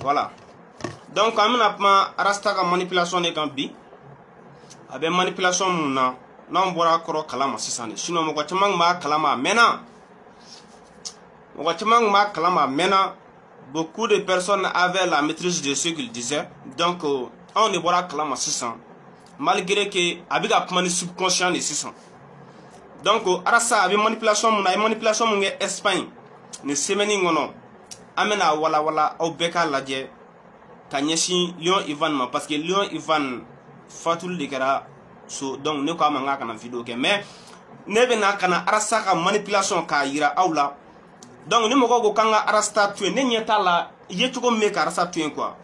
Voilà. Donc, quand on a rasta ka manipulation de kambi, avec manipulation muna, non bora koro kalama sisane. Sinon, mo chamang ma kalama mena. Mo chamang ma kalama mena. Beaucoup de personnes avaient la maîtrise de ce qu'ils disaient. Donc, on ne bora kalama sisan. Malgré que abiga kumani subconscient de sisan. Donc, arasa avec manipulation muna, et manipulation muna Espagne. Ne semaine ngono. Amena wala au beka ladje. Kanyeshi Lion Ivan ma parce que Lion Ivan fatul de kera so donc ne ko manga kana vidéo ke mais ne be na kana arasa ka manipulation ka yira awla donc ni moko go kanga arasta tu ne nyeta la yetugo me ka arasa tu quoi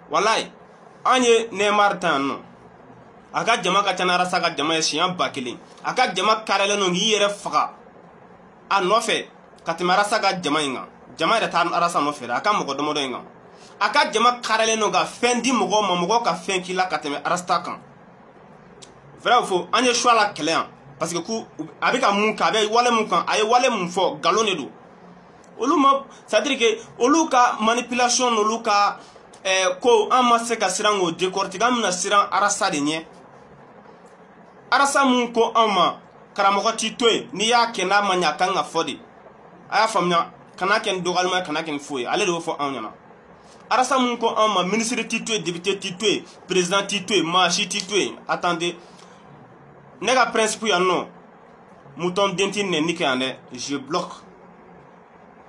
wallahi anye Neymar tan no aka jama ka tana arasa ka jama shian bakili aka jama karele no ngi yere faka anofe katimara saka jama inga jama da tan arasa no fera aka moko domodo inga aka jama karale no ga fendi mogo ma mogo ka fenki la kateme arasta kan vrai ou faux anye choix la clé parce que ku abika mun ka be wale mun kan ay wale mun fo galone do oluma ça veut dire que oluka manipulation oluka ko amma se ka sirango décortiquer amna siran arasa de nye arasa mun ko amma karamogo titoy ni ya kena manya kan afodi aya famnya kana ken dogalma kana ken foye ale do fo anyana arasa mun ko amma ministre titoy député titoy président titoy machi titoy attendez nega principe ya non mouton dentin ne nikande je bloque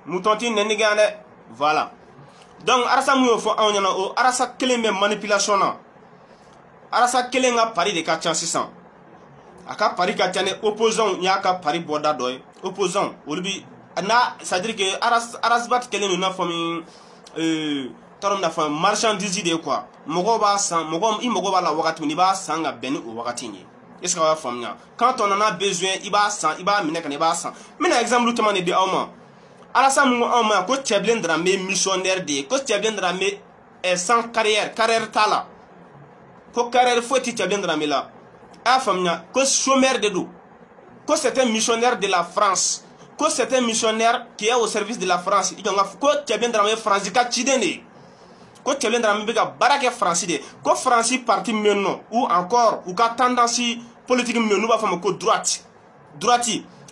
mouton tin ne nikande voilà donc arasa mun fo anyana o arasa keleme manipulation na arasa kelenga pari de ka chance 600 aka pari ka tane opposant nyaka pari boda doy opposant olubi na ça dire que arasbat kelen na fami tarom na fami marchandise de quoi mogo ba san mogo I mogo ba la wakati ni ba san ga beni o wakati ni est-ce que va famia quand on en a besoin iba san iba mine kan iba san mina exemple tout mane de awma arasa mu awma ko teblen drame missionnaire de ko teblen drame sans carrière tala ko carrière faut ti teblen drame la a famia ko chômeur de do ko c'est un missionnaire de la France ko c'est un missionnaire qui est au service de la France il donc ko teblen drame France ka chidene ko teblen drame be ka barake France de ko France parti menno ou encore ou ka tendance politique menno ba fama ko droite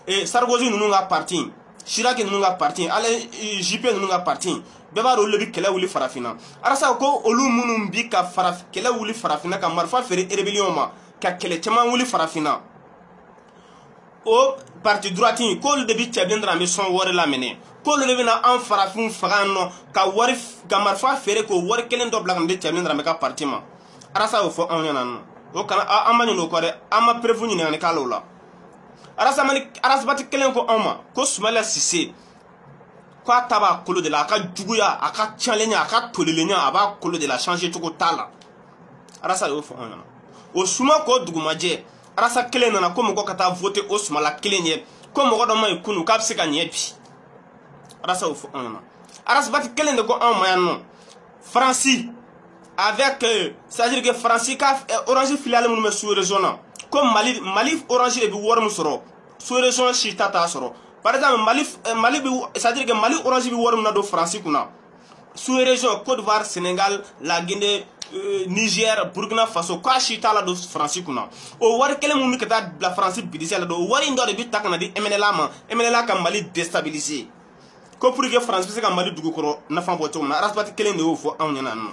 et Sarkozy nous nga parti Chirac nous nga parti ale JP nous nga parti beba ro lebi kele wuli farafina arasa ko olu munum bi ka faraf kele wuli farafina ka marfa fere rébellion ma ka kele chama wuli farafina o parti droite ko le debi teblen drame son wore la mene ko le lebi na en farafin fagano ka wari ka marfa fere ko wori kelen do blagam de teblen drame ka parti ma arasa o fo anyana no o kana amani no ko de ama prévenu ne ka lola arasa mani arasa bat kelen ko ama ko Soumaïla Cissé ko ataba kolo de la aka juguya aka chalenya aka tolelenya aba kolo de la changer tout tala arasa o fo anyana o suma ko dugumaje arasa kelen nana ko moko kata voter o Soumaïla kelen ye ko moko do may kunu ka pse ka nyebi arasa o fo anyana arasa bat kelen de ko ama yanno Franci avec c'est-à-dire que Franci ka orange filiale mun me sous région comme Mali orange de bi wor mu soro sous région chita ta soro par exemple Mali c'est-à-dire que Mali orange bi wor mu na do Franci kuna sous région Côte d'Ivoire Sénégal la Guinée Niger Burkina Faso ka chita la do Franci kuna o war kele mu mi kata la Franci bidise la do wari ndo de bi takana di MNLA ka Mali déstabiliser ko pour que France se ka Mali dugu koro na fa boto na rasbati kele ne o fo awnyana no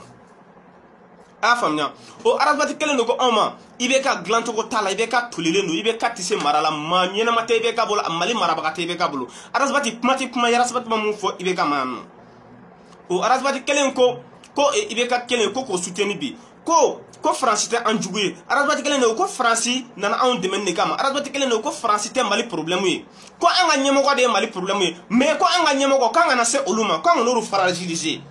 a famnya o arabati kelen do ko oma ibeka glanto ko tala ibeka tulilendo ibeka tise marala ma nyena mate ibeka bolo amali maraba ka ibeka bolo arabati mati kuma yarasbati mamu fo ibeka man o arabati kelen ko ibeka kelen ko soutenu bi ko France te anjuguye arabati kelen do ko France nana on demande kama arabati kelen do ko France te Mali problème yi ko anga nyemo ko de Mali problème yi mais ko anga nyemo ko kanga na se oluma ko anga no fragiliser.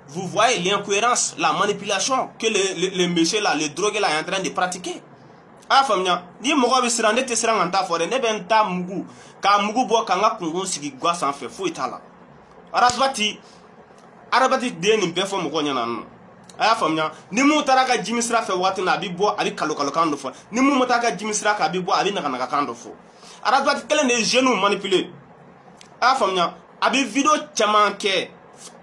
Vous voyez l'incohérence, la manipulation que le monsieur là, le drogué là est en train de pratiquer. Ah, famille, ni mogo bi sirande te sirang anta fore ne ben ta mugu ka mugu bo kanga kungun sigi gwa san fe fo itala. Arabati de ni be fo mogo nyana no. Ah, famille, ni mu taraka jimisra fe wati na bi bo abi kalo kando fo. Ni mu mutaka jimisra ka bi bo abi na kando fo. Arabati kelen de genou manipuler. Ah, famille, abi video chaman ke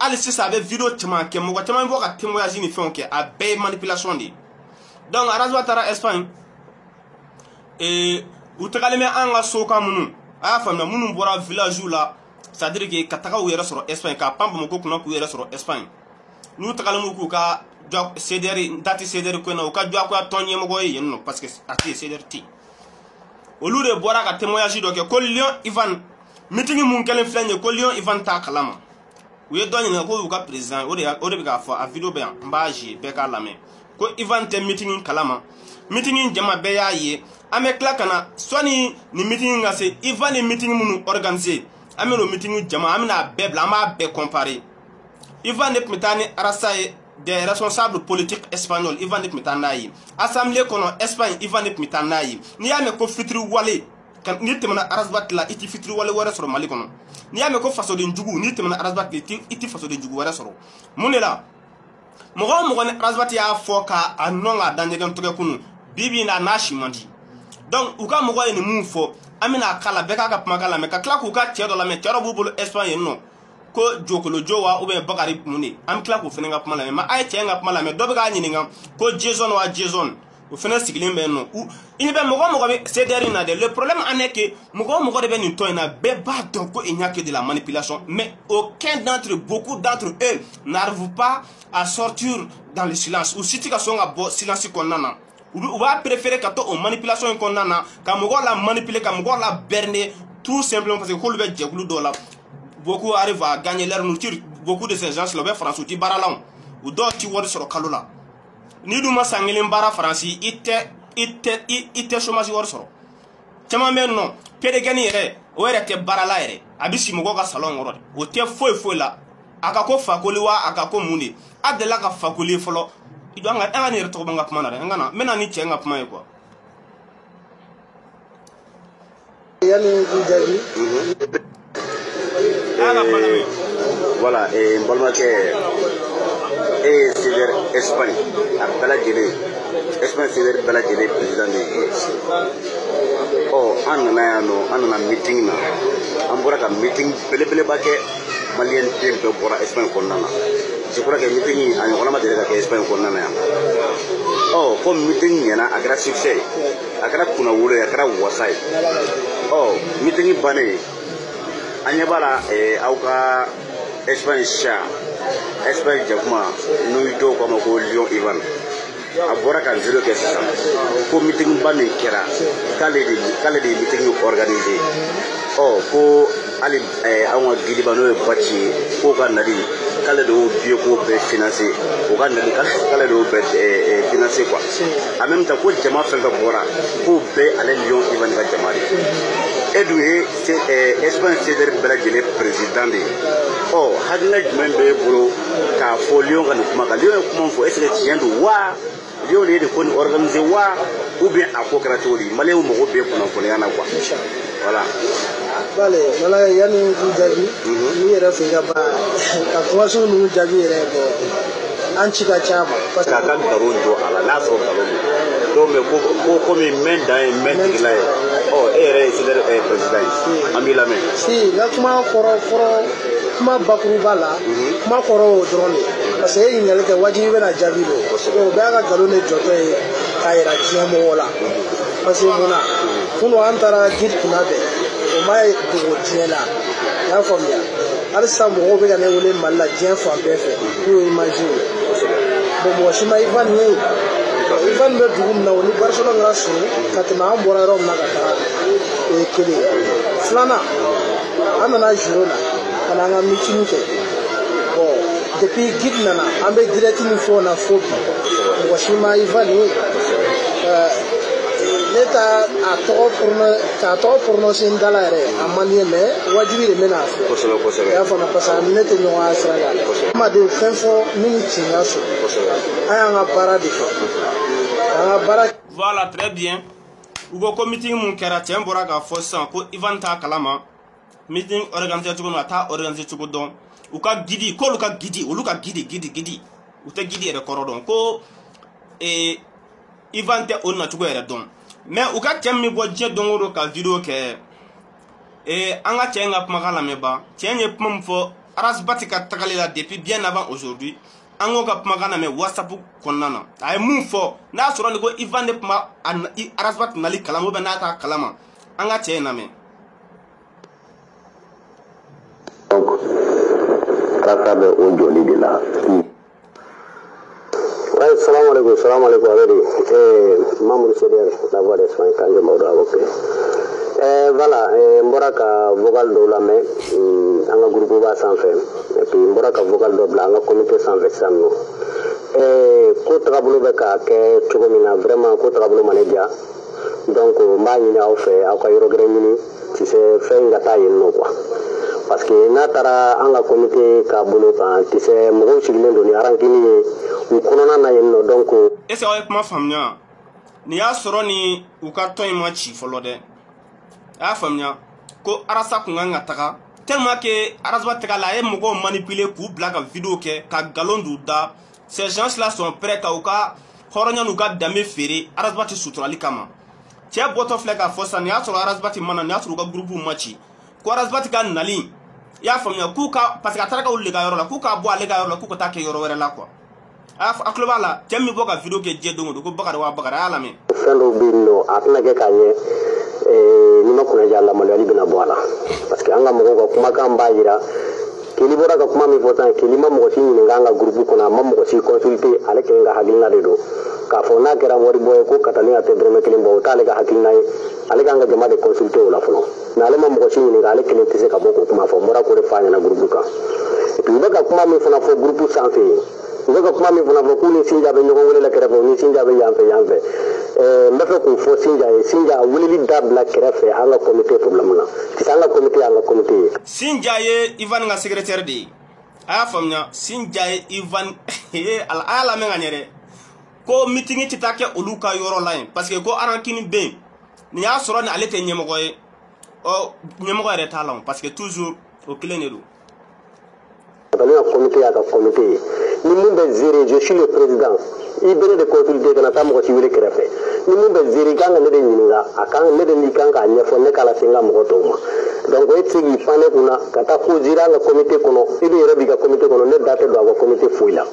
ali sisa be video tema ke mo tema bo ka témoignage ni fon ke a be manipulation di donc arazwa tara Espagne utakaleme anga soka munu aya famna munu bora village la c'est-à-dire que kataka u yere soro Espagne ka pamba mo ko kuna ku yere soro Espagne nu takalemu ku ka jok cederi dati cederi ko na u ka jwa ko tonye mo go yenno parce que ati cederi ti olu de bora ka témoignage do ke ko Lion Ivan meeting mun kelen flanye ko Lion Ivan ta kalama u ye donye na ko u ka président o de be ka fo a video be mbaji be ka lame ko Ivan te meeting kalama meeting jama be ya ye ame klakana swani ni meeting ngase Ivan ni meeting munu organiser ame no meeting jama amina bebla ama be comparer Ivan ne mitani arasaye des responsables politiques espagnols Ivan ne mitanayi assemblée kono Espagne Ivan ne mitanayi ni ame ko fitri wale kan ni temana arasbat la iti fitri wale wara soro mali kono ni ame ko faso de njugu ni temana arasbat iti faso de njugu wara soro munela mo ne arasbat ya foka anonga danjegam toge kunu bibi na nashi mandi donc uka mo ni mun fo amina kala beka ka pmakala me ka kla ku ka tiedo la me tero bubulu Espagne no ko jokolo jowa ou bien bakari muni am kla ko fenenga pmala me ma ay tienga pmala me do be ga nyininga ko Jason wa Jason o fena sigilin be no ini be mo be cederi na de le problème en est que mo de be ni to na be ba donc ko il n'y a que de la manipulation mais beaucoup d'entre eux n'arrivent pas à sortir dans le silence ou si tu ka songa bo silence ko nana ou va préférer kato o manipulation ko nana ka mo la manipuler ka mo la berner tout simplement parce que ko le be jekulu do la beaucoup arrivent à gagner leur nourriture. Beaucoup de ces gens, le France, qui baralon ou d'autres qui voient sur le calola. Ni du ma sangilin bara France, ite chômage war soro. Tama men non, pede gani re, o ere te barala ere. Abisi mo ga salon ngoro. O te foi la. Akako fakoli wa akako muni. Adela ka fakoli folo. Ido anga ni reto banga pmana re. Ngana mena ni chenga pmana ko. Yani jaji. Voilà, et Mbalmaké et c'est Espagne, à Baladjele, Espagne c'est Baladjele, président de oh, on a un meeting, on a un meeting, Pele Baké, Malien Temple pour Espagne Konana. Je crois que meeting, on a déjà Espagne Konana. Oh, comme meeting, il y a un grand succès, à Krakuna Wule, à Krak Wasai. Oh, meeting Bané. Anyabala auka Espagne sha Espagne jakuma nuito kama ko Lion Ivan abora kan zero ke sa ko meeting bani kera kale de meeting organisé oh ko ali awon gidi bano bachi ko kan nadi kale do bio ko be financer ko kan nadi kale do be financer quoi en même temps ko jama fa bora ko be ale Lion Ivan ga jama Edoué, c'est Espagne Cédric Baladjele président de. Oh, Hadina Jumembe Bro, car faut Lyon à nous comment Lyon faut est-ce que tient de wa Lyon est de qu'on organiser wa ou bien à Pocratori, Malé ou Morobé pour nous connaître en quoi. Voilà. Vale, voilà, il y a une javi, il y a un la croissance nous javi Anchika Chama, parce que quand Daronjo à la nation Daronjo, donc comme main dans une main de l'air. Oh, c'est le président. Amila men. Si, là comment kuma bakuruba la, kuma koro drone. Parce que il y a le wajibi na javilo. Donc baga galone joto e kaira tiamo wala. Parce que mona, kuno antara git kunabe. O mai dugo tiela. Ya famia. Alisa mo be gane wole malla dien fa befe. Pour imaginer. Bon moi shima Ivan ni Ivan be dugum na woni Barcelona ngaso katina ambora rom na kata e kele flana amana Girona kana nga meeting ke bon depuis gidna na ambe directement fo na fobi washima Ivan ni leta a to prononcer ndalare amanie me wajibi le mena kosolo ya fona pasa nete nyo asra ma de fenfo minute ngaso aya nga barade voilà très bien ugo ko meeting mun kera tembora ga fosan ko Ivan ta kalama meeting organisé to na ta organisé to don uka gidi ko luka gidi uluka gidi uta gidi re korodon ko Ivan te onna to go re don mais uka temmi bo je don ka video ke anga tenga pmakala meba tenye pum fo Arasbati ka tagali la depuis bien avant aujourd'hui. Ango ka pmagana me WhatsApp konnana. Ay mun fo na soro ni ko Ivan de pma Arasbati nali kalamo be na ta kalama. Anga tie na me. Donc rasta be o joli de la. Ouais, salam alaikum Aledi. Mamoudou Seder, la voix des soins quand je m'aurai avoqué. Voilà, Mboraka vocal de la main, un groupe va sans faire. Et puis Mboraka vocal de blanc, un comité sans vexano. Kotrabulu beka ke chugomina vraiment kotrabulu manager. Donc mbañi na fait akayro gremini ci se fait ngata yenno quoi. Parce que natara anga comité ka bolo kan ci se mo chiglen do ni arankini u konona na yenno donc est-ce que ma famia ni ya soro ni u ka to ma chi folo de a famia ko arasa kunga taka tellement que arasba taka la e mo manipuler ku black vidéo ke ka galondu da ces gens là sont prêts ka u ka horonya nu ka dame fere arasba ti suturali kama tia boto fleka fosa ni ya soro arasba ti mana ni ya soro ka groupe machi ko arasba ti ka nali ya famia ku ka parce que atara ka ulle ga yoro la ku ka bo ale ga yoro la ku ko ta ke yoro were la quoi a klobala temmi boka video ke jedongo ko bakara wa bakara ala me fendo binno atna ke kanye ni makuna jalla mo ali bina boala parce que anga mo ko kuma kan bayira kili bora ka kuma mi votan kili ma mo sini nganga groupe ko na mam ko si consulter ale ke nga hagilna de do ka fo na kera wori boy ko katani ate dreme kelim bo tale ga hagilna ale ka nga jama de consulter wala fono na ale mam ko sini ngale kelim tise ka boko kuma fo mora ko de fanya na groupe ka et puis baka kuma mi fona fo groupe sans fait ngaka kuma mi fana fo kuni sinja be nyogo wele la kerefo ni sinja be yamfe mbefe ku fo sinja wele da black kerefe anga comité problem na tisanga comité sinja ye Ivan nga secrétaire de aya famnya sinja ye Ivan ala me nganyere ko meeting ti take oluka yoro line parce que ko arankini be ni ya soro ni alete nyemogo ye o nyemogo re talon parce que toujours au cleneru un comité à un comité. Nous sommes zérés, je suis le président. Il venait de consulter que nous avons fait. Nous sommes zérés quand nous avons fait donc, il faut que nous ayons un comité. Il y a un comité un comité fouille là.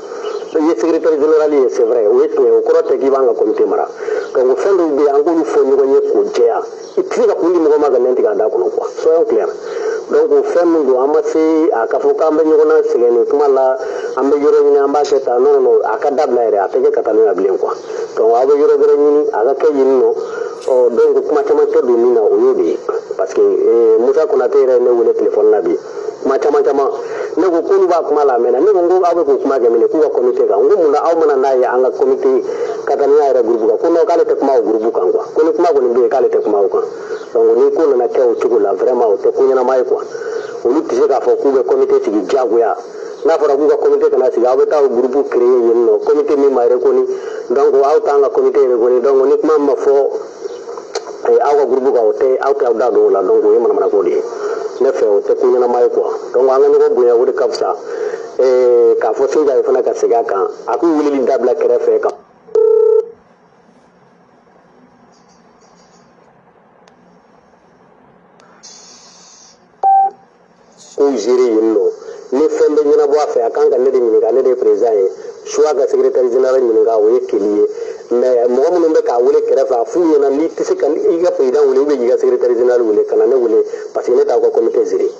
Le secrétaire général, c'est vrai. Oui, au cours de un comité. Donc, fin de l'année, il faut que nous soyons clairs. Donc, au fait, nous avons amassé à Kafoka, Mbanyona, Séguéné, Kumala, Ambeyoro, Ambacheta, non, à Kadablaire, à Tege Catalina Blanco. Donc, avec Yoro, à la Kayino, donc, Kumachamaka Domina, au Yodi, parce que Moussa Konatere ne voulait téléphone Nabi. Machamachama, ne vous pouvez pas Kumala, mais ne vous avez pas Kumagame, pour comité, on a Aumana, un comité, Catalina, Groupe, Kono Kaletekma, Groupe Kangwa, Konokma, Kaletekma. Donc, nous avons été au Tchougoula, vraiment, au Tekouina Maïkwa. On a dit qu'à Fokou, comité de Djagouya. N'a pas de comité de Nasi, avec un groupe créé, un comité de Maïrekoni. Donc, on a un comité de Rekoni. Donc, on a même fait un groupe à Oté, à Oté, donc, on a un groupe. Ne fait au Tekouina Maïkwa. Donc, on a un groupe de Kapsa. Et qu'à Fossi, il y a un Kasegaka. À coup, il y a un double créé. Gérer ni fɛn bɛ ɲɛnabɔ a fɛ a kan ka ne de ɲininka ne de ye président ye soit ka secrétaire général ɲininka o ye keli ye mais mɔgɔ minnu bɛ k'a wele kɛrɛfɛ a f'u ɲɛna n'i tɛ se ka i ka président wele ou bien k'i ka secrétaire général wele ka na ne wele parce que ne t'aw ka comité gérer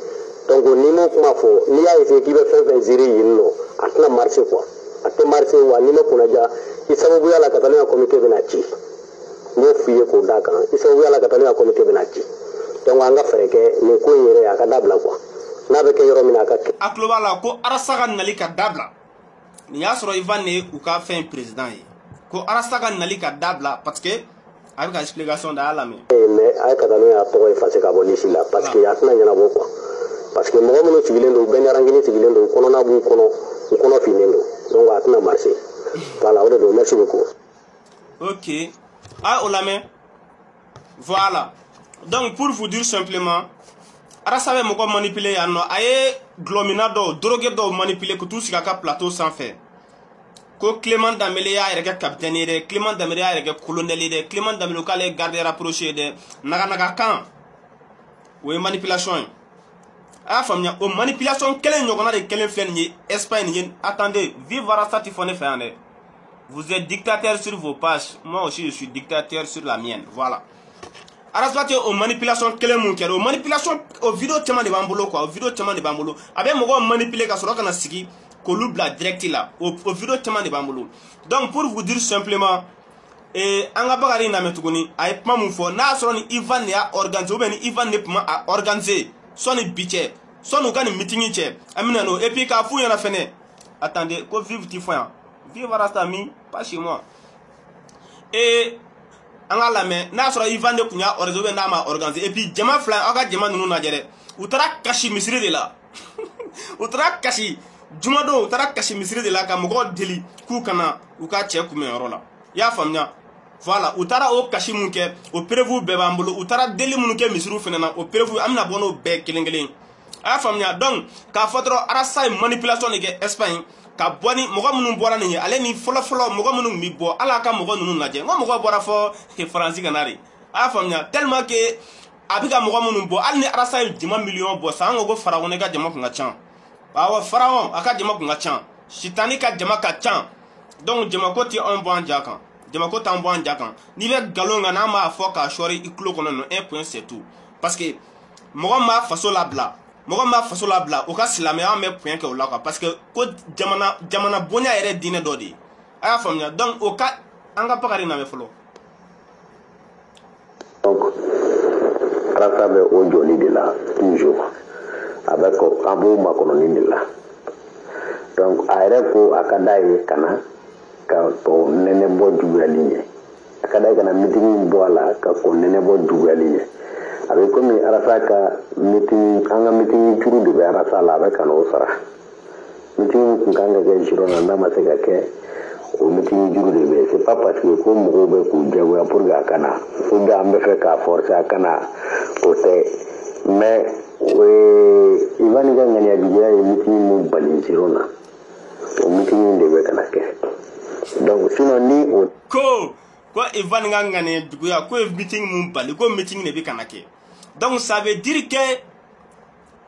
donc n'i m'o kuma fɔ n'i y'a essayé k'i bɛ fɛn fɛn gérer yen nɔ a tɛna marcher quoi a tɛ marcher wa n'i ma kunnaja i sababuya la ka taa ne ka comité bɛna ci n b'o f'i ye k'o d'a kan i sababuya la ka taa ne ka comité bɛna ci donc an ka fɛɛrɛ kɛ nin ko in yɛrɛ a ka dabila quoi. A global ko arasaga nali ka dabla ni ya soro Ivan ne u ka fin président ye ko arasaga nali ka dabla parce que avec la explication da ala mais ay ka tanu ya to effacer ka boli sila parce que ya tna nyana boko parce que mo mo sigilen do ben rangini sigilen do kono na bu kono finendo donc a tna marché voilà on do merci beaucoup. OK ah olame voilà donc pour vous dire simplement Arasabe moko manipuler yanno aye glomina do drogue do manipuler ko tout sika ka plateau sans faire ko Clément Dambélé ya rege capitaine de Clément Dambélé ya rege colonel de Clément Dambélé ka le garder rapproché de naga kan oui manipulation a faamuya o manipulation kelen ɲɔgɔnna de kelen filɛ nin ye Espagne ye. Attendez, vive Arasta ti fɔ ne fɛ yan dɛ. Vous êtes dictateur sur vos pages, moi aussi je suis dictateur sur la mienne, voilà. Arasta tɛ o manipulation kelen mun kɛra o manipulation o vidéo caman de b'an bolo quoi, o vidéo caman de b'an bolo. A bɛ mɔgɔw manipuler ka sɔrɔ ka na sigi k'olu bila direct la, o vidéo caman de b'an bolo. Donc pour vous dire simplement an ka Bakari lamɛn tuguni a ye kuma mun fɔ n'a sɔrɔ ni Ivan de y'a organiser ou bien ni Ivan de tun b'a organiser sɔni bi cɛ sɔni u ka nin meeting cɛ an bɛna n'o et puis k'a f'u ɲɛna fɛnɛ attendez ko vive ti fɔ yan vive Arasta mi pas chez moi an ka lamɛn n'a sɔrɔ Ivan de tun y'a organiser ou bien n'a ma organiser et puis jama fila aw ka jama ninnu lajɛ dɛ u taara kasi misiri de la u taara kasi jumadon u taara kasi misiri de la ka mɔgɔw deli k'u kana u ka cɛ kunbɛnyɔrɔ la i y'a faamuya. Voilà, u taara o kasi mun kɛ o prévu bɛɛ b'an bolo u taara deli minnu kɛ misiriw fɛnɛ na o prévu an bɛna bɔ n'o bɛɛ kelen kelen a y'a faamuya. Donc k'a fɔ dɔrɔn Arasta ye manipulation de kɛ Espagne ka bɔ ni mɔgɔ minnu bɔra nin ye ale ni fɔlɔfɔlɔ mɔgɔ minnu tun bɛ bɔ ala y'a ka mɔgɔ ninnu lajɛ n ko mɔgɔ bɔra fɔ Faransi ka na de a y'a faamuya tellement que a bɛ ka mɔgɔ minnu bɔ hali ni Arasta ye jama miliyɔn bɔ san an ko Farakɔnɛ ka jama kun ka ca awɔ Farakɔ a ka jama kun ka ca Sitani ka jama ka ca donc jama ko tɛ anw bɔ an ja kan. Jamako t'an bɔ an ja kan n'i bɛ galon kan n'an b'a fɔ k'a sɔri i tulo kɔnɔ no un point c'est tout parce que mɔgɔ m'a faso labila o ka silamɛya an bɛ point kɛ o la quoi parce que ko jamana bonya yɛrɛ diinɛ dɔ de ye a y'a faamuya donc o ka an ka Bakari lamɛn fɔlɔ. Donc Arasta bɛ o jɔli de la toujours a bɛ an b'o makɔnɔni de la donc a yɛrɛ ko a ka d'a ye ka na ka kɔn nɛnɛ bɔ juguyali ɲɛ a ka d'a ye ka na meeting bɔ a la ka kɔn nɛnɛ bɔ juguyali ɲɛ a bɛ komi Arasta ka meeting an ka meeting juru de bɛ Arasta la a bɛ ka n'o sara meeting kun kan ka kɛ Girona n'a ma se ka kɛ o meeting juru de bɛ c'est pas parce que ko mɔgɔw bɛ k'u jagoya pour que a ka na ou bien an bɛ fɛ k'a forcer a ka na o tɛ mais Ivan ka ŋaniya juguya ye meeting min bali Girona o meeting de bɛ ka na kɛ. Donc sinon ni o ko Ivan ka ŋaniya juguya ko ye meeting mun bali ko meeting de bɛ ka na kɛ donc ça veut dire que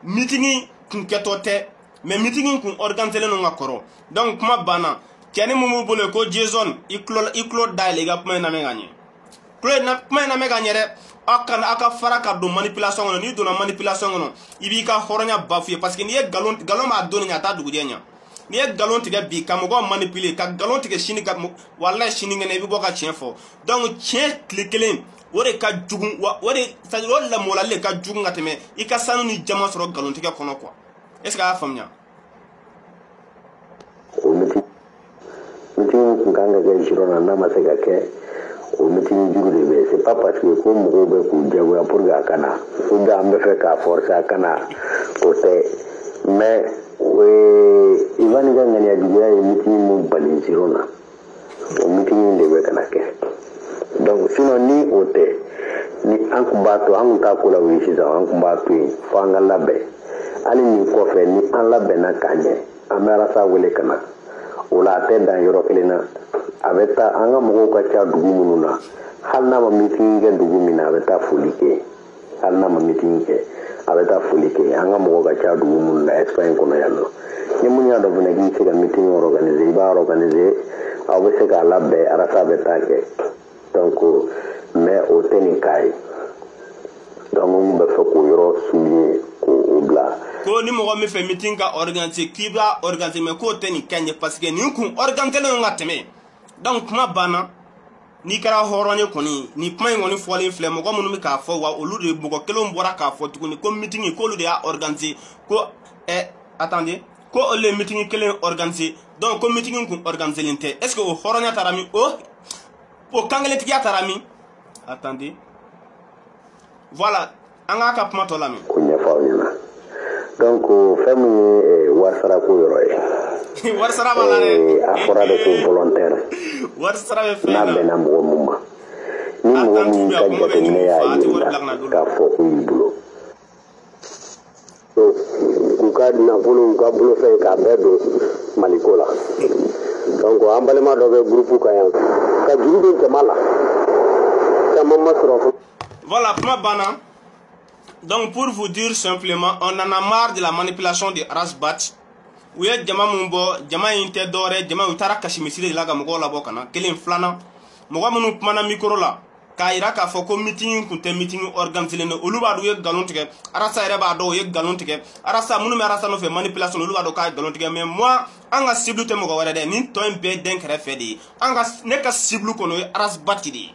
meeting kun kɛtɔ tɛ mais meeting kun organiser len ka kɔrɔ donc kuma banna cɛ ni mun b'u bolo ko Jason i kulo dayɛlɛ i ka kuma in lamɛn ka ɲɛ kuma in lamɛn ka ɲɛ dɛ aw ka fara ka don manipulation kɔnɔ n'i donna manipulation kɔnɔ i b'i ka hɔrɔnya bafouer parce que n'i ye galon b'a don ɲɛ a t'a dugujɛ ɲɛ n'i ye galon tigɛ bi ka mɔgɔw manipuler ka galon tigɛ sini ka walahi sini kɛnɛ i bɛ bɔ ka tiɲɛ fɔ donc tiɲɛ tile kelen o de ka jugu o lamɔlali de ka jugu ka tɛmɛ i ka sanu ni jama sɔrɔ galon tigɛ kɔnɔ quoi est-ce que a y'a faamuya. o meeting kun kan ka kɛ Girona n'a ma se ka kɛ o meeting juru de bɛ c'est pas parce que ko mɔgɔw bɛ k'u jagoya pour que a ka na ou bien an bɛ fɛ k'a forcer a ka na o tɛ mais Ivan ka ŋaniya juguya ye meeting min bali Girona o meeting de bɛ ka na kɛ donc sinon ni o tɛ ni an kun b'a to an kun t'a ko la wuli sisan an kun b'a to yen fo an ka labɛn hali nin kɔfɛ ni an labɛnna k'a ɲɛ an bɛ Arasta wele ka na o la a tɛ dan yɔrɔ kelen na a bɛ taa an ka mɔgɔw ka ca dugu minnu na hali n'a ma meeting kɛ dugu min na a bɛ taa foli kɛ hali n'a ma meeting kɛ a bɛ taa foli kɛ an ka mɔgɔw ka ca dugu minnu na Espagne kɔnɔ yan nɔ ni mun y'a dɔn fana k'i se ka meeting organiser i b'a organiser aw bɛ se k'a labɛn Arasta bɛ taa kɛ donc mais o tɛ nin cas ye donc n bɛ fɛ k'o yɔrɔ souligner k'o bila. ko ni mɔgɔ min fɛ meeting ka organiser k'i b'a organiser mais k'o tɛ nin ka ɲɛ parce que nin kun organiser len ka tɛmɛ donc kuma banna n'i kɛra hɔrɔn ye kɔni ni kuma in kɔni fɔlen filɛ mɔgɔ minnu bɛ k'a fɔ wa olu de mɔgɔ kelenw bɔra k'a fɔ tuguni ko meeting k'olu de y'a organiser ko attendez ko olu ye meeting kelen organiser donc ko meeting kun organiser len tɛ est-ce que o hɔrɔnya taara min o kankelentigiya taara min attendez voilà an k'a ka kuma tɔ lamɛn. ko ɲɛfɔ aw ɲɛna donc fɛn min ye warisarako yɔrɔ ye wari sara b'a la dɛ a fɔra de ko volontaire wari sara bɛ fɛn na n'a bɛnna mɔgɔ min ma ni mɔgɔ min ka jateminɛ y'a yir'i la k'a fɔ ko y'i bolo k'u ka nafolo u ka bolofɛn k'a bɛɛ don maliko la donc an balima dɔ bɛ groupe kan yan ka juru don jama la caman ma sɔrɔ. voilà kuma banna Donc pour vous dire simplement, on en a marre de la manipulation de Rasbat. Où est Djama Mumbo, Djama Inte Dore, Djama Utara Kashimisi de la Gamogo la Bocana, Kelin Flana, Mogamunu Mana Mikorola, Kaira Foko meeting, Kunte meeting organisé no Uluba do Galontique, Arasa Reba do Galontique, Arasa Munu Arasa no manipulation Uluba do Kai Galontique, mais moi, Anga Siblu Temogawade, Nintoin Be Denk Refedi, Anga Neka Siblu Kono, Arasbatidi.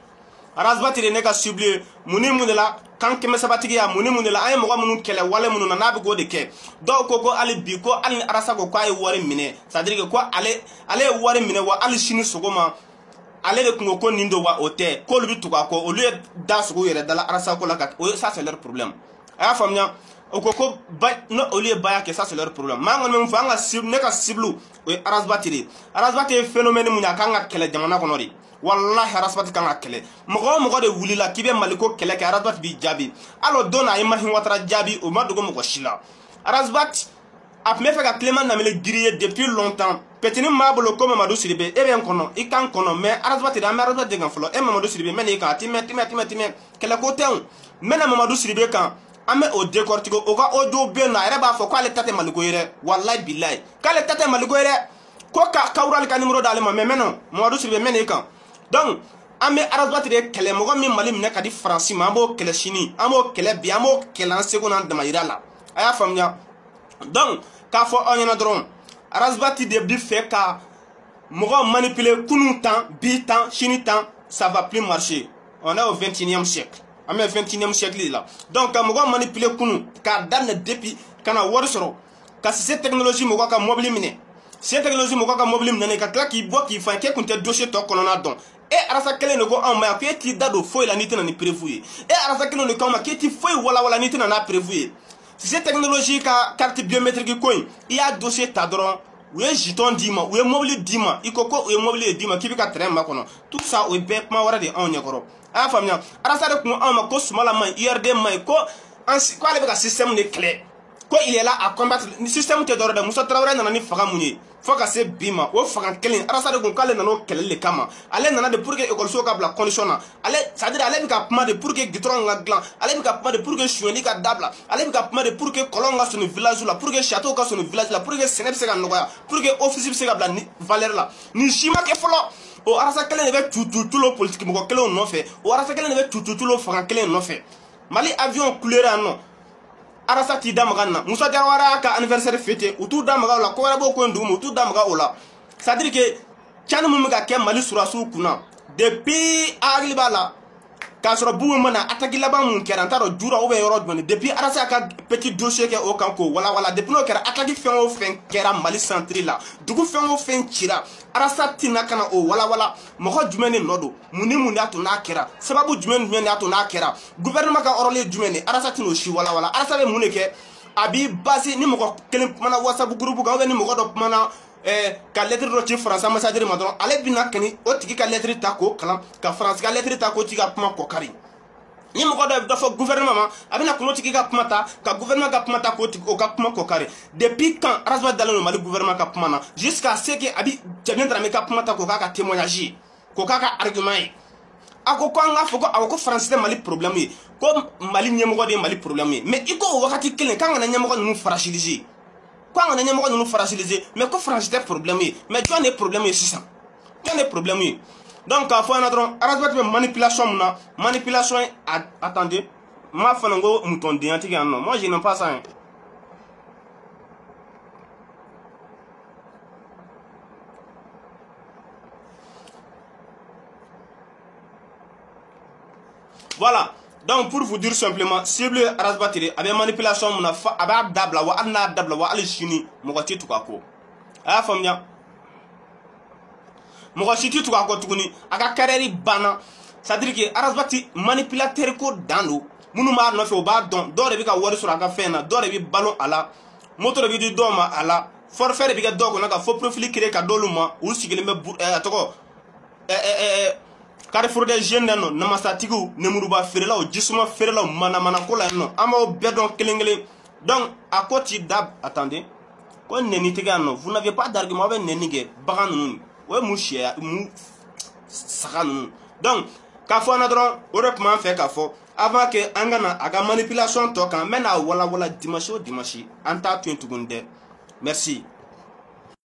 Arasbatidi Neka Siblu, Munimudela. Quand que me sabatigi ya muni la ay moga munu kele wale munu na nabi go de ke do koko ali bi ko ali arasa ko ay wari mine c'est-à-dire que quoi ale wari mine wa ali shini sogoma ale de kungo ko nindo wa ote ko lubi tuka ko au lieu da sogo yere dala arasa ko la ka ça c'est leur problème aya famnya o koko ba no au lieu ba que ça c'est leur problème mangon même fa nga sib ne ka siblu o arasbatiri phénomène munya kanga kele jamana ko nori wallahi Rasbat kan akele mogo de wulila kibe maliko kele ka Rasbat bi jabi alo dona imahin watara jabi o madogo mogo shila Rasbat a me fait ka Clément namele grillé depuis longtemps petini mabolo comme Mamadou Sidibé e ben kono ikan kono mais Rasbat da Rasbat de ganflo e Mamadou Sidibé men ka time kele ko teun men Mamadou Sidibé kan ame o décortiquer o ga ojo be na ere ba fo ko ale tate maliko yere wallahi billahi kale tate maliko yere ko ka kawral ka numéro dale ma mais non Mamadou Sidibé men kan. Donc, ame Rasbat de kele mogo mi mali mine kadi France ma amo kele chini amo kele bi amo kele en seconde de mayira la aya famnya. Donc ka fo onyana dron Rasbat de bi fait ka mogo manipuler kunu temps bi temps chini temps ça va plus marcher. On est au 21e siècle. Ame 21e siècle là. Donc ka mogo manipuler kunu ka dan depuis kana wor soro ka cette technologie mogo ka mobile mine. Cette technologie mogo ka mobile mine ka kla ki bo ki fa ke kunte dossier to kolona don. Et arasa kele no go en ma que ti dado foi la nité na ni prévu et arasa kele no ko ma que ti foi wala nité na prévu si cette technologie ka carte biométrique ko il y a dossier ta dron ou est jeton dima ou est mobile dima ikoko ou est mobile dima ki bi ka train ma kono tout ça o be ma wara de on nyakoro a famnya arasa de ko en ma ko smala man IRD mai ko ko ale be ka système de clé ko il est là à combattre le système te doro de Moussa Traoré na ni faga munye foka se bima o faga kelen arasa de ko kale na no kele le kama ale na de pour que école so ka bla condition na ale ça dire ale bi ka pma de pour que gitron nga glan ale bi ka pma de pour que chueli ka dabla ale bi ka pma de pour que kolonga so no village la pour que château ka so no village la pour que senep se ka noya pour que office se ka bla ni valeur la ni shima ke folo o arasa kelen be tout lo politique mo ko kelen no fait o arasa kelen be tout lo faga kelen no fait Mali avion couleur non arasa ti damagana Moussa Diawara ka anniversaire fêté ou tout damaga la ko rabo ko ndum tout damaga ola ça dire que tianu mu ga ke Mali surasu kuna depuis aglibala ka soro buwe mana ataki laba mun kera ntaro jura o be yoro doni depuis arasa ka petit dossier ke o kanko wala depuis no kera ataki fen o fen kera Mali centre la dugu fen o fen chira arasa tina kana o wala mo jumeni nodo muni atu na kera sababu jumeni atu na kera gouvernement ka orole jumeni arasa tino shi wala arasa be muneke abi basi ni mo kelen mana WhatsApp groupe ga ni mo do mana ka lettre do ci France ambassadeur ma don ale bina kani o tigi ka lettre ta ko kala ka France ka lettre ta ko tiga kuma ko kari ni mo ko do fo gouvernement abina ko tigi ka kuma ta ka gouvernement ka kuma ta ko tigi o ka kuma ko kari depuis quand Rasbat dalano Mali gouvernement ka kuma na jusqu'à ce que abi jamien me ka kuma ta ko ka témoignage ko ka argument ako ko nga fo ko awko France de Mali problème ko Mali nyemo de Mali problème mais iko wakati kelen kan na nyemo ko nu fragiliser quoi on a pas nous fragiliser mais quoi fragiliser problème mais tu as des problèmes ici ça tu as des problèmes donc il faut un autre Rasbat manipulation attendez ma fanango mouton déantique non moi je n'aime pas ça voilà. Donc pour vous dire simplement, cible Rasbat avec manipulation mon avec dabla wa anna dabla wa al chini mogoti tukako. Aya famnya. Mogoti tukako tukuni aka kareri bana. Ça dire que Rasbat manipulateur ko dando. Munu ma no fe o ba don do re bi ka wori sur aka fena do re bi ballon ala. Moto re bi di doma ala. Forfait re bi ka dogo na ka fo profil créer ka doluma ou sigile me atoko Carrefour des jeunes non namasatigu nemuruba ferela o jisuma ferela mana kola non amo bedon kelengele donc à côté dab attendez ko neni tiga non vous n'avez pas d'argument avec nenige bagan non ouais mouchia mou sagan donc ka fo na dron o rek man fait ka fo avant que an kana a ka manipulation tɔ kan n bɛna wala wala dimanche o dimanche an t'a to yen tuguni dɛ merci.